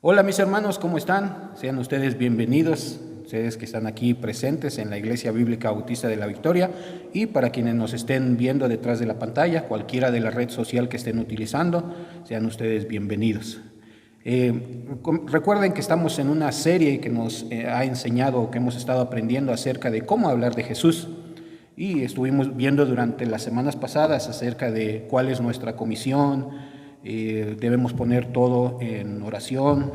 Hola mis hermanos, ¿cómo están? Sean ustedes bienvenidos, ustedes que están aquí presentes en la Iglesia Bíblica Bautista de la Victoria, y para quienes nos estén viendo detrás de la pantalla, cualquiera de la red social que estén utilizando, sean ustedes bienvenidos. Recuerden que estamos en una serie que nos ha enseñado, que hemos estado aprendiendo acerca de cómo hablar de Jesús, y estuvimos viendo durante las semanas pasadas acerca de cuál es nuestra comisión. Debemos poner todo en oración,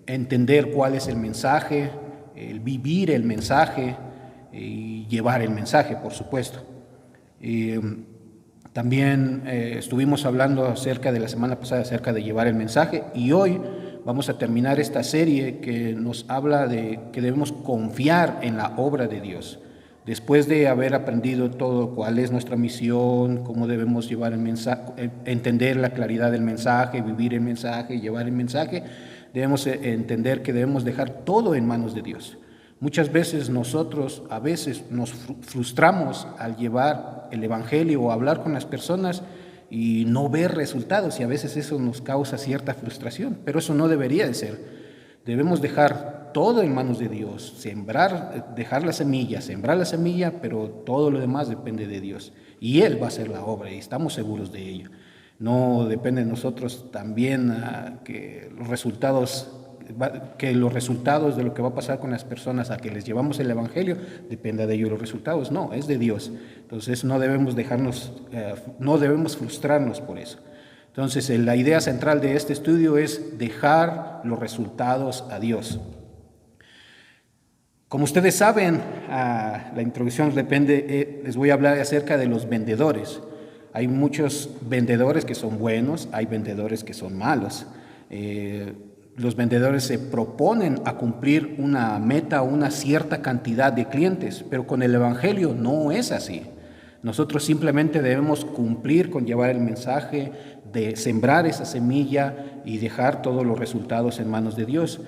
entender cuál es el mensaje, el vivir el mensaje y llevar el mensaje, por supuesto. También estuvimos hablando acerca de la semana pasada acerca de llevar el mensaje, y hoy vamos a terminar esta serie que nos habla de que debemos confiar en la obra de Dios. Después de haber aprendido todo, cuál es nuestra misión, cómo debemos llevar el mensaje, entender la claridad del mensaje, vivir el mensaje, llevar el mensaje, debemos entender que debemos dejar todo en manos de Dios. Muchas veces nosotros a veces nos frustramos al llevar el evangelio o hablar con las personas y no ver resultados, y a veces eso nos causa cierta frustración, pero eso no debería de ser. Debemos dejar todo en manos de Dios, dejar la semilla, sembrar la semilla, pero todo lo demás depende de Dios. Y Él va a hacer la obra, y estamos seguros de ello. No depende de nosotros también que los resultados de lo que va a pasar con las personas a que les llevamos el evangelio, dependa de ellos los resultados. No, es de Dios. Entonces no debemos frustrarnos por eso. Entonces, la idea central de este estudio es dejar los resultados a Dios. Como ustedes saben, la introducción les voy a hablar acerca de los vendedores. Hay muchos vendedores que son buenos, hay vendedores que son malos. Los vendedores se proponen a cumplir una meta, una cierta cantidad de clientes, pero con el evangelio no es así. Nosotros simplemente debemos cumplir con llevar el mensaje, de sembrar esa semilla y dejar todos los resultados en manos de Dios.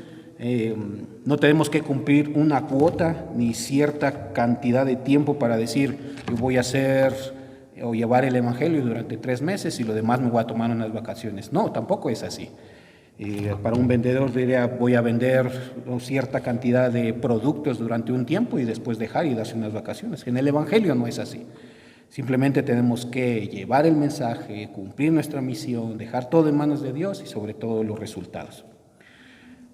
No tenemos que cumplir una cuota ni cierta cantidad de tiempo para decir, yo voy a hacer o llevar el evangelio durante 3 meses y lo demás me voy a tomar unas vacaciones. No, tampoco es así. Para un vendedor diría, voy a vender cierta cantidad de productos durante un tiempo y después dejar y darse unas vacaciones. En el evangelio no es así. Simplemente tenemos que llevar el mensaje, cumplir nuestra misión, dejar todo en manos de Dios y sobre todo los resultados.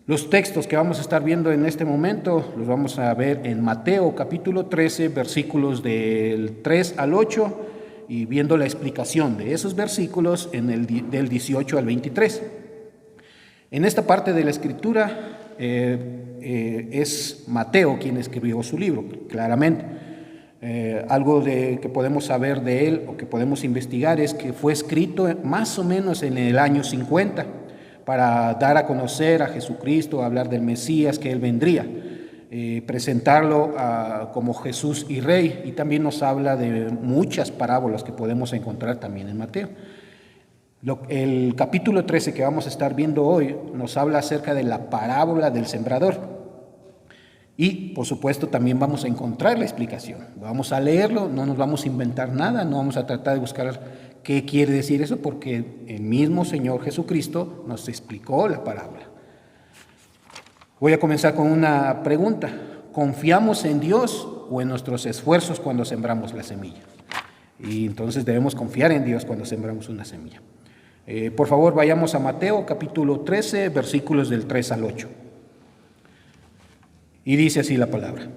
Los textos que vamos a estar viendo en este momento los vamos a ver en Mateo capítulo 13, versículos del 3 al 8, y viendo la explicación de esos versículos del 18 al 23. En esta parte de la escritura es Mateo quien escribió su libro, claramente. Algo que podemos saber de él o que podemos investigar es que fue escrito más o menos en el año 50 para dar a conocer a Jesucristo, hablar del Mesías, que él vendría, presentarlo como Jesús y Rey, y también nos habla de muchas parábolas que podemos encontrar también en Mateo. El capítulo 13 que vamos a estar viendo hoy nos habla acerca de la parábola del sembrador. Y, por supuesto, también vamos a encontrar la explicación. Vamos a leerlo, no nos vamos a inventar nada, no vamos a tratar de buscar qué quiere decir eso, porque el mismo Señor Jesucristo nos explicó la parábola. Voy a comenzar con una pregunta. ¿Confiamos en Dios o en nuestros esfuerzos cuando sembramos la semilla? Y entonces debemos confiar en Dios cuando sembramos una semilla. Por favor, vayamos a Mateo capítulo 13, versículos del 3 al 8. Y dice así la palabra: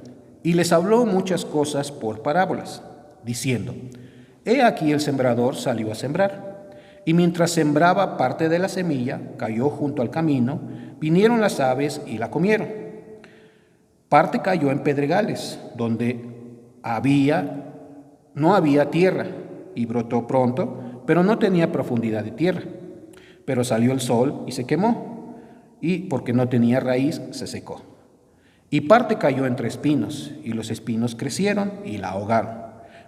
y les habló muchas cosas por parábolas, diciendo, he aquí el sembrador salió a sembrar, y mientras sembraba, parte de la semilla cayó junto al camino, vinieron las aves y la comieron. Parte cayó en pedregales, donde no había tierra, y brotó pronto, pero no tenía profundidad de tierra. Pero salió el sol y se quemó, y porque no tenía raíz, se secó. Y parte cayó entre espinos, y los espinos crecieron y la ahogaron.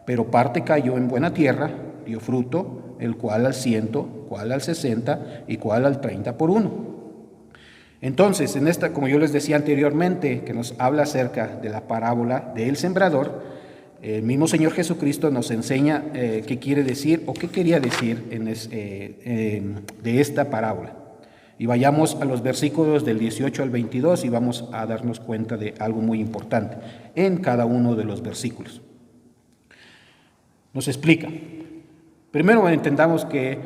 Pero parte cayó en buena tierra, dio fruto, el cual al 100, cual al 60 y cual al 30 por 1. Entonces, en esta, como yo les decía anteriormente, que nos habla acerca de la parábola del sembrador, el mismo Señor Jesucristo nos enseña qué quiere decir o qué quería decir de esta parábola. Y vayamos a los versículos del 18 al 22 y vamos a darnos cuenta de algo muy importante en cada uno de los versículos. Nos explica. Primero entendamos que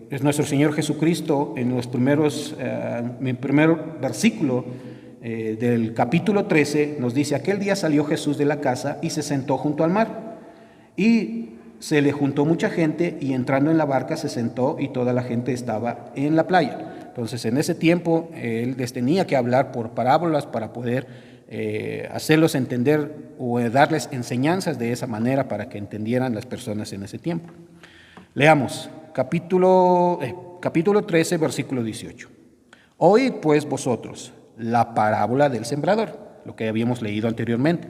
es nuestro Señor Jesucristo en el primer versículo del capítulo 13 nos dice: aquel día salió Jesús de la casa y se sentó junto al mar. Y se le juntó mucha gente y entrando en la barca se sentó y toda la gente estaba en la playa. Entonces en ese tiempo él les tenía que hablar por parábolas para poder hacerlos entender o darles enseñanzas de esa manera para que entendieran las personas en ese tiempo. Leamos capítulo 13, versículo 18. Oíd pues vosotros la parábola del sembrador, lo que habíamos leído anteriormente.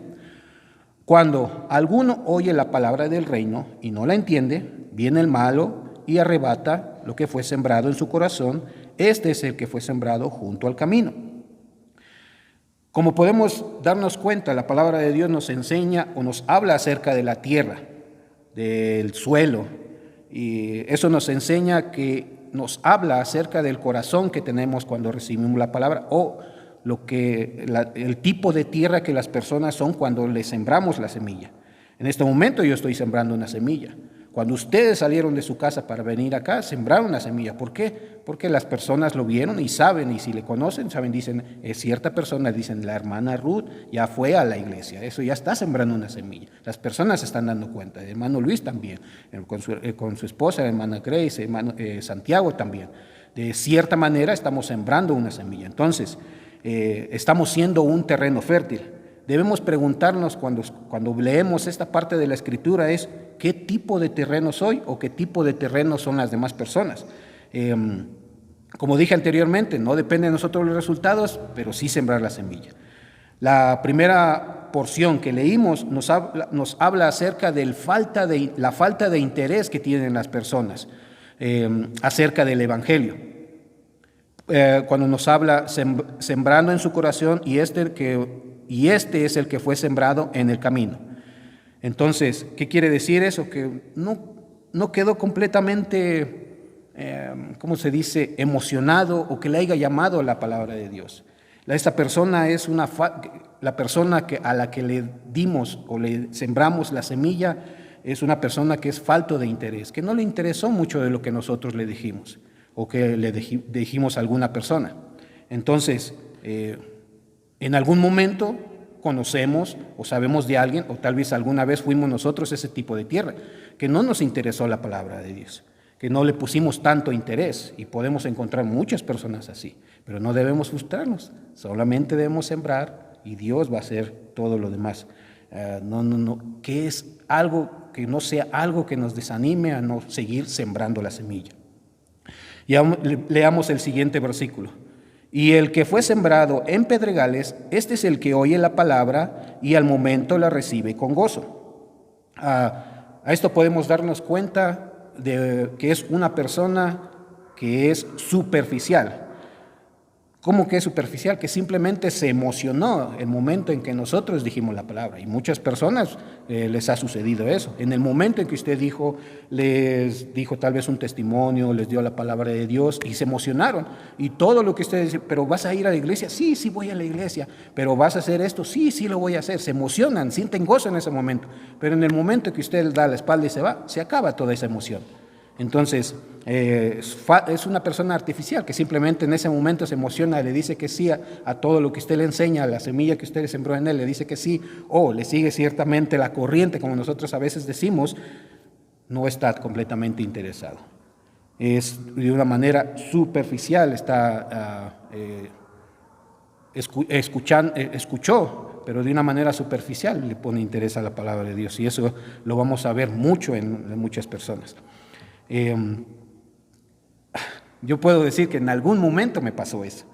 Cuando alguno oye la palabra del reino y no la entiende, viene el malo y arrebata lo que fue sembrado en su corazón. Este es el que fue sembrado junto al camino. Como podemos darnos cuenta, la palabra de Dios nos enseña o nos habla acerca de la tierra, del suelo, y eso nos enseña que nos habla acerca del corazón que tenemos cuando recibimos la palabra o el tipo de tierra que las personas son cuando le sembramos la semilla. En este momento yo estoy sembrando una semilla. Cuando ustedes salieron de su casa para venir acá, sembraron una semilla. ¿Por qué? Porque las personas lo vieron y saben, y si le conocen, saben, dicen, es cierta persona, dicen, la hermana Ruth ya fue a la iglesia, eso ya está sembrando una semilla. Las personas se están dando cuenta, el hermano Luis también, con su esposa, la hermana Grace, hermano Santiago también. De cierta manera estamos sembrando una semilla. Entonces, estamos siendo un terreno fértil. Debemos preguntarnos cuando leemos esta parte de la Escritura es ¿qué tipo de terreno soy o qué tipo de terreno son las demás personas? Como dije anteriormente, no depende de nosotros los resultados, pero sí sembrar la semilla. La primera porción que leímos nos habla acerca de la falta de interés que tienen las personas acerca del Evangelio. Cuando nos habla sembrando en su corazón y este es el que fue sembrado en el camino. Entonces, ¿qué quiere decir eso? Que no quedó completamente, ¿cómo se dice?, emocionado o que le haya llamado a la palabra de Dios. Esta persona es la persona a la que le dimos o le sembramos la semilla es una persona que es falto de interés, que no le interesó mucho de lo que nosotros le dijimos o que le dijimos a alguna persona. Entonces, en algún momento conocemos o sabemos de alguien, o tal vez alguna vez fuimos nosotros ese tipo de tierra, que no nos interesó la palabra de Dios, que no le pusimos tanto interés, y podemos encontrar muchas personas así, pero no debemos frustrarnos, solamente debemos sembrar y Dios va a hacer todo lo demás. Que es algo que no sea algo que nos desanime a no seguir sembrando la semilla. Y leamos el siguiente versículo. Y el que fue sembrado en pedregales, este es el que oye la palabra y al momento la recibe con gozo. A esto podemos darnos cuenta de que es una persona que es superficial. ¿Cómo que es superficial? Que simplemente se emocionó el momento en que nosotros dijimos la palabra. Y muchas personas les ha sucedido eso. En el momento en que usted les dijo tal vez un testimonio, les dio la palabra de Dios y se emocionaron. Y todo lo que usted dice, ¿pero vas a ir a la iglesia? Sí, sí voy a la iglesia. ¿Pero vas a hacer esto? Sí, sí lo voy a hacer. Se emocionan, sienten gozo en ese momento. Pero en el momento que usted da la espalda y se va, se acaba toda esa emoción. Entonces, es una persona artificial que simplemente en ese momento se emociona y le dice que sí a todo lo que usted le enseña, a la semilla que usted le sembró en él, le dice que sí, o le sigue ciertamente la corriente, como nosotros a veces decimos, no está completamente interesado. Es de una manera superficial, escuchó, pero de una manera superficial le pone interés a la palabra de Dios, y eso lo vamos a ver mucho en muchas personas. Yo puedo decir que en algún momento me pasó eso.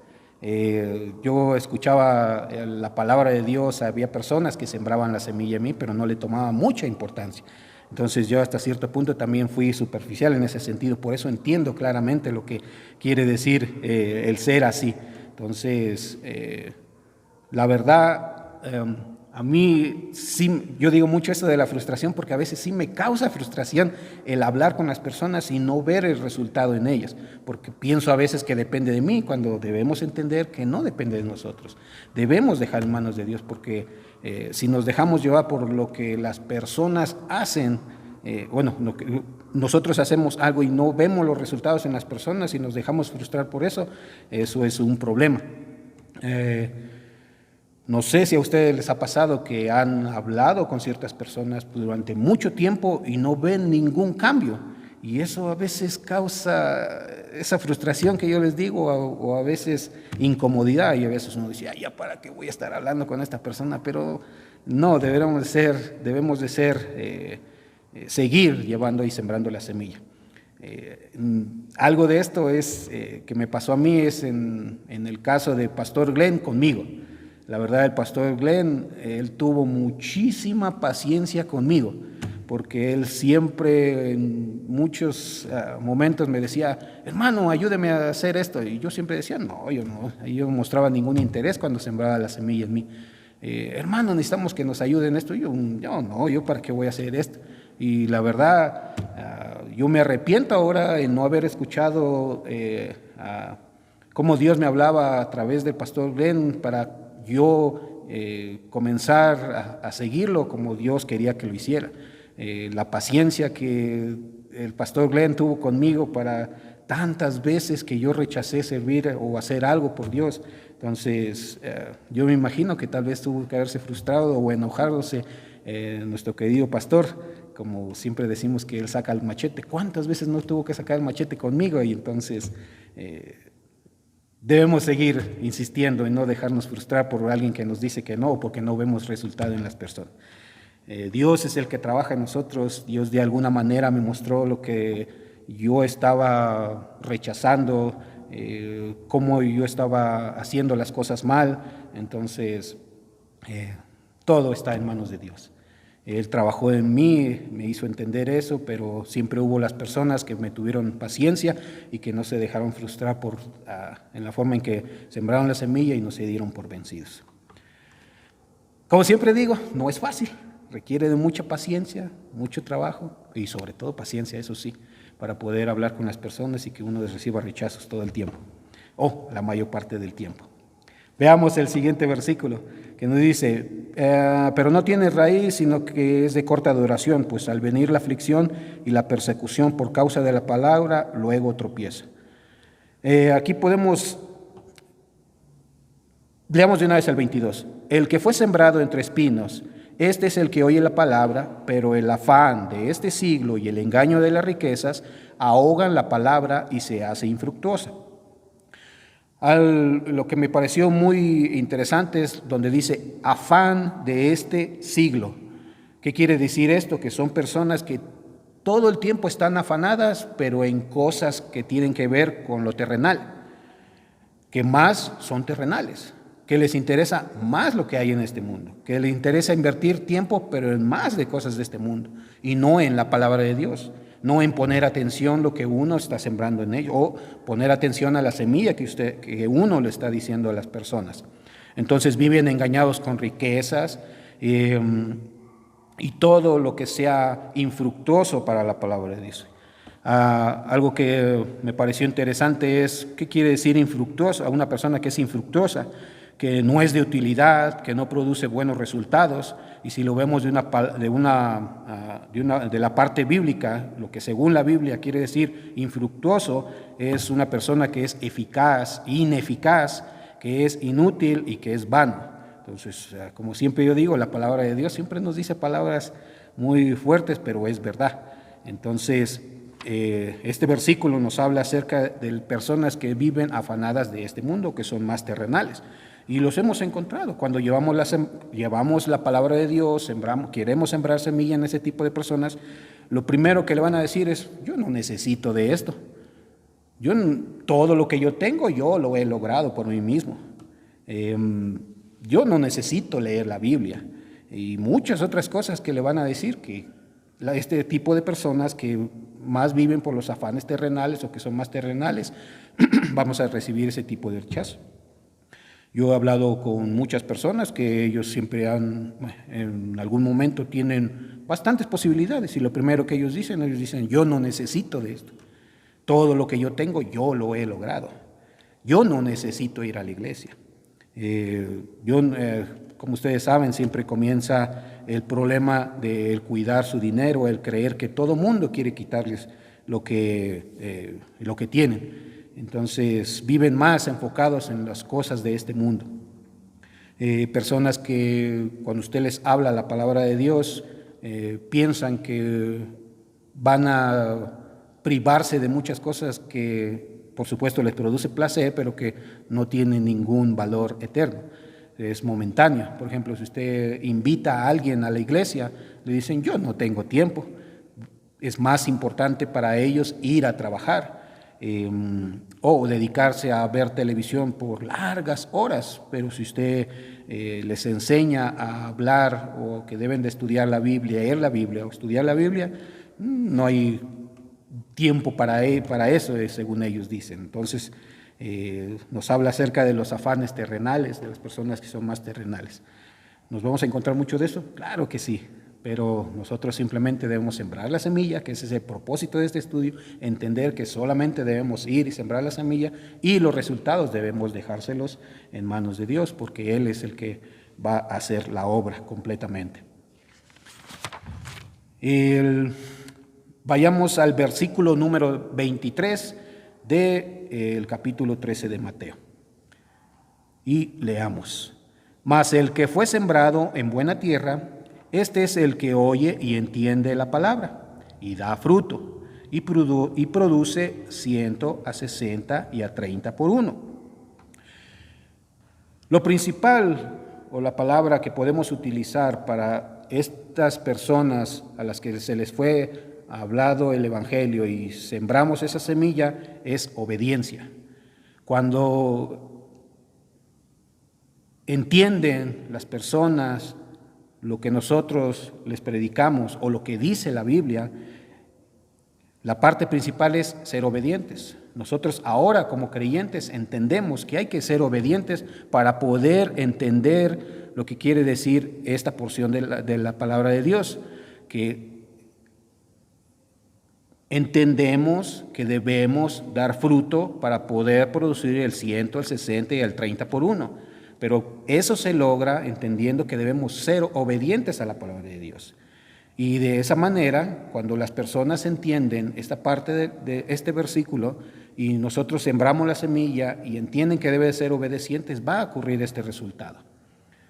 Yo escuchaba la palabra de Dios, había personas que sembraban la semilla en mí, pero no le tomaba mucha importancia. Entonces yo hasta cierto punto también fui superficial en ese sentido, por eso entiendo claramente lo que quiere decir el ser así. Entonces, la verdad, A mí sí, yo digo mucho esto de la frustración porque a veces sí me causa frustración el hablar con las personas y no ver el resultado en ellas, porque pienso a veces que depende de mí, cuando debemos entender que no depende de nosotros. Debemos dejar en manos de Dios, porque si nos dejamos llevar por lo que las personas hacen, nosotros hacemos algo y no vemos los resultados en las personas y nos dejamos frustrar por eso, eso es un problema. No sé si a ustedes les ha pasado que han hablado con ciertas personas durante mucho tiempo y no ven ningún cambio. Y eso a veces causa esa frustración que yo les digo, o a veces incomodidad. Y a veces uno dice, ya para qué voy a estar hablando con esta persona. Pero no, debemos de ser, seguir llevando y sembrando la semilla. Algo de esto que me pasó a mí es en el caso de Pastor Glenn conmigo. La verdad, el pastor Glenn, él tuvo muchísima paciencia conmigo, porque él siempre en muchos momentos me decía, hermano, ayúdeme a hacer esto. Y yo siempre decía, no, yo no mostraba ningún interés cuando sembraba la semilla en mí. Hermano, necesitamos que nos ayuden en esto. Yo para qué voy a hacer esto. Y la verdad, yo me arrepiento ahora en no haber escuchado cómo Dios me hablaba a través del pastor Glenn para yo comenzar a seguirlo como Dios quería que lo hiciera. La paciencia que el pastor Glenn tuvo conmigo para tantas veces que yo rechacé servir o hacer algo por Dios. Entonces, yo me imagino que tal vez tuvo que haberse frustrado o enojándose nuestro querido pastor, como siempre decimos que él saca el machete. ¿Cuántas veces no tuvo que sacar el machete conmigo? Y entonces debemos seguir insistiendo en no dejarnos frustrar por alguien que nos dice que no, o porque no vemos resultado en las personas. Dios es el que trabaja en nosotros. Dios de alguna manera me mostró lo que yo estaba rechazando, cómo yo estaba haciendo las cosas mal. Entonces, todo está en manos de Dios. Él trabajó en mí, me hizo entender eso, pero siempre hubo las personas que me tuvieron paciencia y que no se dejaron frustrar en la forma en que sembraron la semilla y no se dieron por vencidos. Como siempre digo, no es fácil, requiere de mucha paciencia, mucho trabajo y sobre todo paciencia, eso sí, para poder hablar con las personas y que uno reciba rechazos todo el tiempo, o la mayor parte del tiempo. Veamos el siguiente versículo, que nos dice, pero no tiene raíz, sino que es de corta duración, pues al venir la aflicción y la persecución por causa de la palabra, luego tropieza. Aquí leamos de una vez el 22. El que fue sembrado entre espinos, este es el que oye la palabra, pero el afán de este siglo y el engaño de las riquezas ahogan la palabra y se hace infructuosa. Lo que me pareció muy interesante es donde dice afán de este siglo. ¿Qué quiere decir esto? Que son personas que todo el tiempo están afanadas, pero en cosas que tienen que ver con lo terrenal, que más son terrenales, que les interesa más lo que hay en este mundo, que les interesa invertir tiempo, pero en más de cosas de este mundo, y no en la palabra de Dios. No en poner atención lo que uno está sembrando en ello, o poner atención a la semilla que uno le está diciendo a las personas. Entonces viven engañados con riquezas y todo lo que sea infructuoso para la palabra de Dios. Algo que me pareció interesante es, ¿qué quiere decir infructuoso? A una persona que es infructuosa, que no es de utilidad, que no produce buenos resultados. Y si lo vemos de la parte bíblica, lo que según la Biblia quiere decir infructuoso, es una persona que es eficaz, ineficaz, que es inútil y que es vano. Entonces, como siempre yo digo, la palabra de Dios siempre nos dice palabras muy fuertes, pero es verdad. Entonces, este versículo nos habla acerca de personas que viven afanadas de este mundo, que son más terrenales. Y los hemos encontrado. Cuando llevamos la palabra de Dios, queremos sembrar semilla en ese tipo de personas, lo primero que le van a decir es, yo no necesito de esto. Todo lo que yo tengo, yo lo he logrado por mí mismo. Yo no necesito leer la Biblia. Y muchas otras cosas que le van a decir que este tipo de personas que más viven por los afanes terrenales o que son más terrenales, vamos a recibir ese tipo de rechazo. Yo he hablado con muchas personas que ellos siempre en algún momento tienen bastantes posibilidades y lo primero que ellos dicen, yo no necesito de esto. Todo lo que yo tengo, yo lo he logrado. Yo no necesito ir a la iglesia. Como ustedes saben, siempre comienza el problema de cuidar su dinero, el creer que todo mundo quiere quitarles lo que tienen. Entonces viven más enfocados en las cosas de este mundo. Personas que cuando usted les habla la palabra de Dios, piensan que van a privarse de muchas cosas que por supuesto les produce placer, pero que no tienen ningún valor eterno. Es momentáneo. Por ejemplo, si usted invita a alguien a la iglesia, le dicen, yo no tengo tiempo. Es más importante para ellos ir a trabajar. O dedicarse a ver televisión por largas horas, pero si usted les enseña a hablar o que deben de estudiar la Biblia, leer la Biblia o estudiar la Biblia, no hay tiempo para eso, según ellos dicen. Entonces, nos habla acerca de los afanes terrenales, de las personas que son más terrenales. ¿Nos vamos a encontrar mucho de eso? Claro que sí. Pero nosotros simplemente debemos sembrar la semilla, que ese es el propósito de este estudio, entender que solamente debemos ir y sembrar la semilla y los resultados debemos dejárselos en manos de Dios, porque Él es el que va a hacer la obra completamente. Vayamos al versículo número 23 del capítulo 13 de Mateo y leamos. Mas el que fue sembrado en buena tierra, este es el que oye y entiende la palabra, y da fruto, y produce 100, a 60 y a 30 por uno. Lo principal, o la palabra que podemos utilizar para estas personas a las que se les fue hablado el Evangelio y sembramos esa semilla, es obediencia. Cuando entienden las personas lo que nosotros les predicamos o lo que dice la Biblia, la parte principal es ser obedientes. Nosotros ahora como creyentes entendemos que hay que ser obedientes para poder entender lo que quiere decir esta porción de la palabra de Dios, que entendemos que debemos dar fruto para poder producir el 100, el 60 y el 30 por uno. Pero eso se logra entendiendo que debemos ser obedientes a la palabra de Dios. Y de esa manera, cuando las personas entienden esta parte de este versículo y nosotros sembramos la semilla y entienden que deben ser obedecientes, va a ocurrir este resultado.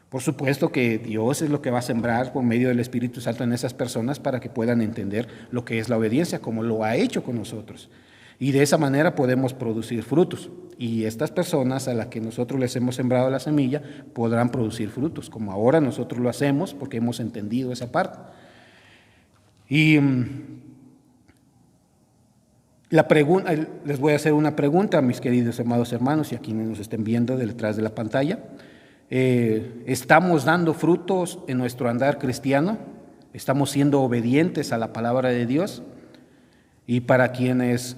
Por supuesto que Dios es lo que va a sembrar por medio del Espíritu Santo en esas personas para que puedan entender lo que es la obediencia, como lo ha hecho con nosotros. Y de esa manera podemos producir frutos. Y estas personas a las que nosotros les hemos sembrado la semilla podrán producir frutos, como ahora nosotros lo hacemos porque hemos entendido esa parte. Y les voy a hacer una pregunta a mis queridos amados hermanos y a quienes nos estén viendo detrás de la pantalla. ¿Estamos dando frutos en nuestro andar cristiano? ¿Estamos siendo obedientes a la palabra de Dios? Y para quienes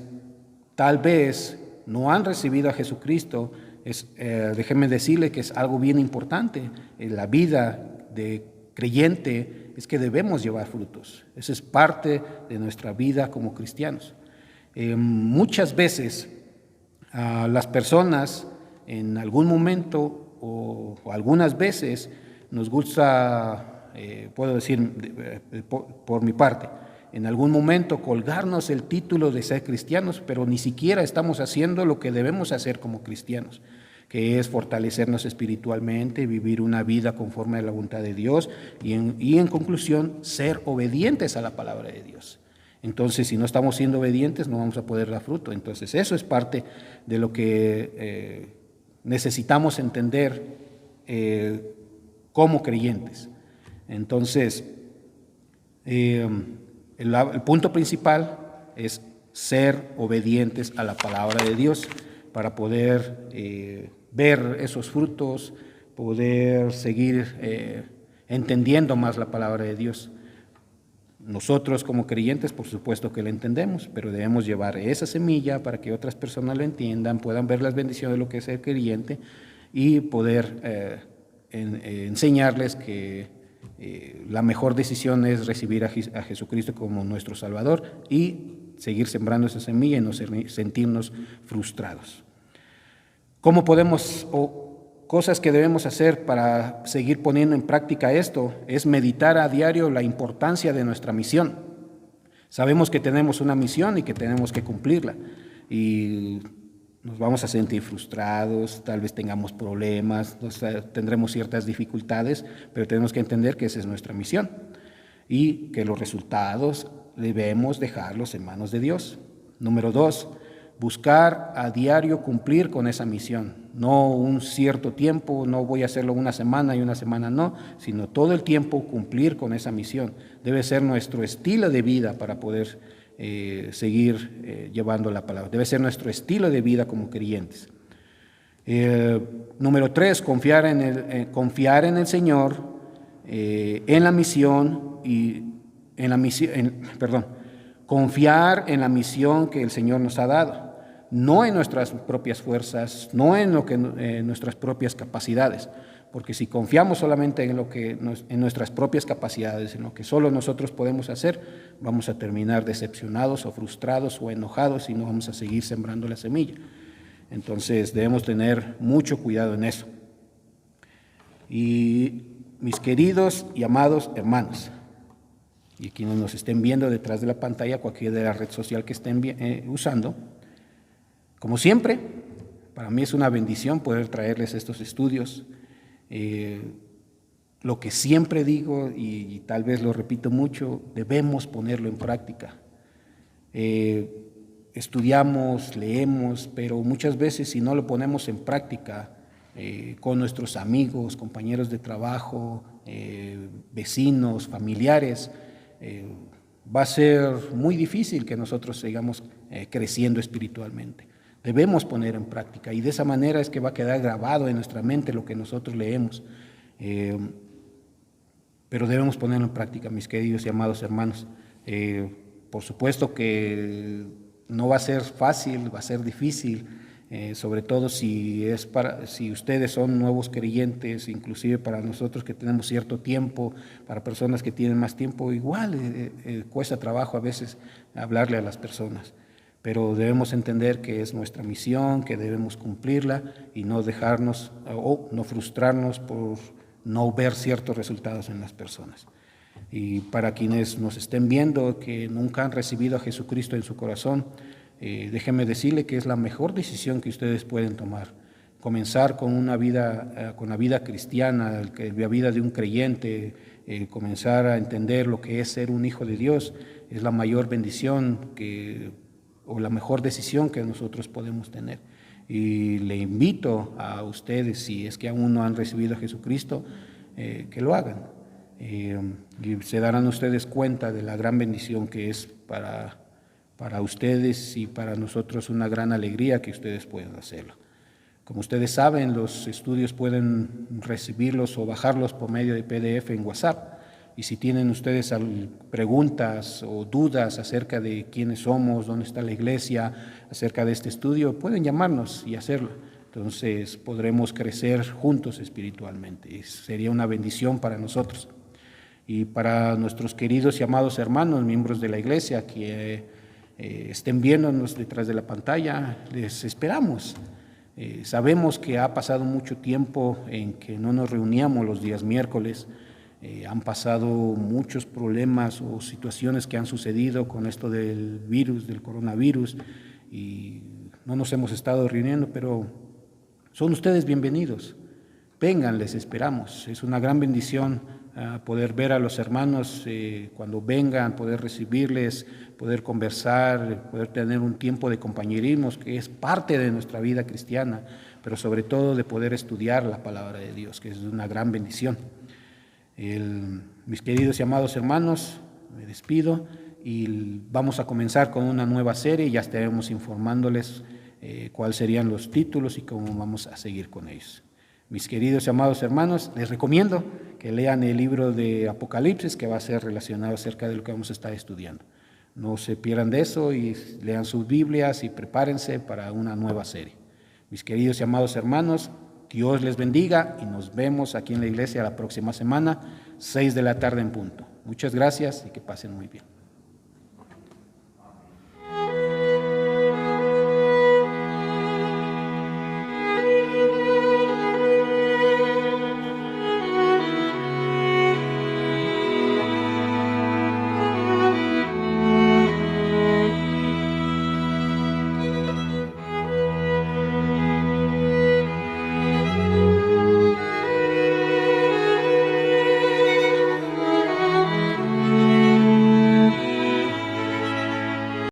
tal vez no han recibido a Jesucristo, déjenme decirle que es algo bien importante en la vida de creyente, es que debemos llevar frutos. Eso es parte de nuestra vida como cristianos. Muchas veces las personas en algún momento o algunas veces nos gusta, puedo decir por mi parte, en algún momento colgarnos el título de ser cristianos, pero ni siquiera estamos haciendo lo que debemos hacer como cristianos, que es fortalecernos espiritualmente, vivir una vida conforme a la voluntad de Dios y en conclusión, ser obedientes a la palabra de Dios. Entonces, si no estamos siendo obedientes, no vamos a poder dar fruto. Entonces, eso es parte de lo que necesitamos entender como creyentes. Entonces, el punto principal es ser obedientes a la palabra de Dios para poder ver esos frutos, poder seguir entendiendo más la palabra de Dios. Nosotros como creyentes, por supuesto que la entendemos, pero debemos llevar esa semilla para que otras personas lo entiendan, puedan ver las bendiciones de lo que es ser creyente y poder enseñarles que la mejor decisión es recibir a Jesucristo como nuestro Salvador y seguir sembrando esa semilla y no sentirnos frustrados. ¿Cómo podemos, o cosas que debemos hacer para seguir poniendo en práctica esto? Es meditar a diario la importancia de nuestra misión. Sabemos que tenemos una misión y que tenemos que cumplirla. Y nos vamos a sentir frustrados, tal vez tengamos problemas, tendremos ciertas dificultades, pero tenemos que entender que esa es nuestra misión y que los resultados debemos dejarlos en manos de Dios. Número 2, buscar a diario cumplir con esa misión. No un cierto tiempo, no voy a hacerlo una semana y una semana no, sino todo el tiempo cumplir con esa misión. Debe ser nuestro estilo de vida para poder seguir llevando la palabra. Debe ser nuestro estilo de vida como creyentes. Número 3, confiar en el Señor, en la misión y confiar en la misión que el Señor nos ha dado, no en nuestras propias fuerzas, no en nuestras propias capacidades, porque si confiamos solamente en nuestras propias capacidades, en lo que solo nosotros podemos hacer, vamos a terminar decepcionados o frustrados o enojados y no vamos a seguir sembrando la semilla. Entonces debemos tener mucho cuidado en eso. Y mis queridos y amados hermanos, y quienes nos estén viendo detrás de la pantalla, cualquier de la red social que estén usando, como siempre, para mí es una bendición poder traerles estos estudios. Lo que siempre digo, y tal vez lo repito mucho, debemos ponerlo en práctica. Estudiamos, leemos, pero muchas veces si no lo ponemos en práctica con nuestros amigos, compañeros de trabajo, vecinos, familiares, va a ser muy difícil que nosotros sigamos creciendo espiritualmente. Debemos poner en práctica y de esa manera es que va a quedar grabado en nuestra mente lo que nosotros leemos. Pero debemos ponerlo en práctica, mis queridos y amados hermanos. Por supuesto que no va a ser fácil, va a ser difícil, sobre todo si ustedes son nuevos creyentes, inclusive para nosotros que tenemos cierto tiempo, para personas que tienen más tiempo, igual cuesta trabajo a veces hablarle a las personas. Pero debemos entender que es nuestra misión, que debemos cumplirla y no dejarnos o no frustrarnos por no ver ciertos resultados en las personas. Y para quienes nos estén viendo que nunca han recibido a Jesucristo en su corazón, déjenme decirle que es la mejor decisión que ustedes pueden tomar. Comenzar con la vida cristiana, la vida de un creyente, comenzar a entender lo que es ser un hijo de Dios, es la mayor bendición o la mejor decisión que nosotros podemos tener. Y le invito a ustedes, si es que aún no han recibido a Jesucristo, que lo hagan. Y se darán ustedes cuenta de la gran bendición que es para ustedes y para nosotros una gran alegría que ustedes puedan hacerlo. Como ustedes saben, los estudios pueden recibirlos o bajarlos por medio de PDF en WhatsApp. Y si tienen ustedes preguntas o dudas acerca de quiénes somos, dónde está la iglesia, acerca de este estudio, pueden llamarnos y hacerlo. Entonces podremos crecer juntos espiritualmente. Y sería una bendición para nosotros. Y para nuestros queridos y amados hermanos, miembros de la iglesia, que estén viéndonos detrás de la pantalla, les esperamos. Sabemos que ha pasado mucho tiempo en que no nos reuníamos los días miércoles. Han pasado muchos problemas o situaciones que han sucedido con esto del coronavirus, y no nos hemos estado reuniendo, pero son ustedes bienvenidos. Vengan, les esperamos. Es una gran bendición poder ver a los hermanos cuando vengan, poder recibirles, poder conversar, poder tener un tiempo de compañerismo que es parte de nuestra vida cristiana, pero sobre todo de poder estudiar la palabra de Dios, que es una gran bendición. Mis queridos y amados hermanos, me despido y vamos a comenzar con una nueva serie. Ya estaremos informándoles cuáles serían los títulos y cómo vamos a seguir con ellos. Mis queridos y amados hermanos, les recomiendo que lean el libro de Apocalipsis, que va a ser relacionado acerca de lo que vamos a estar estudiando. No se pierdan de eso y lean sus Biblias y prepárense para una nueva serie. Mis queridos y amados hermanos, Dios les bendiga y nos vemos aquí en la iglesia la próxima semana, 6 de la tarde en punto. Muchas gracias y que pasen muy bien.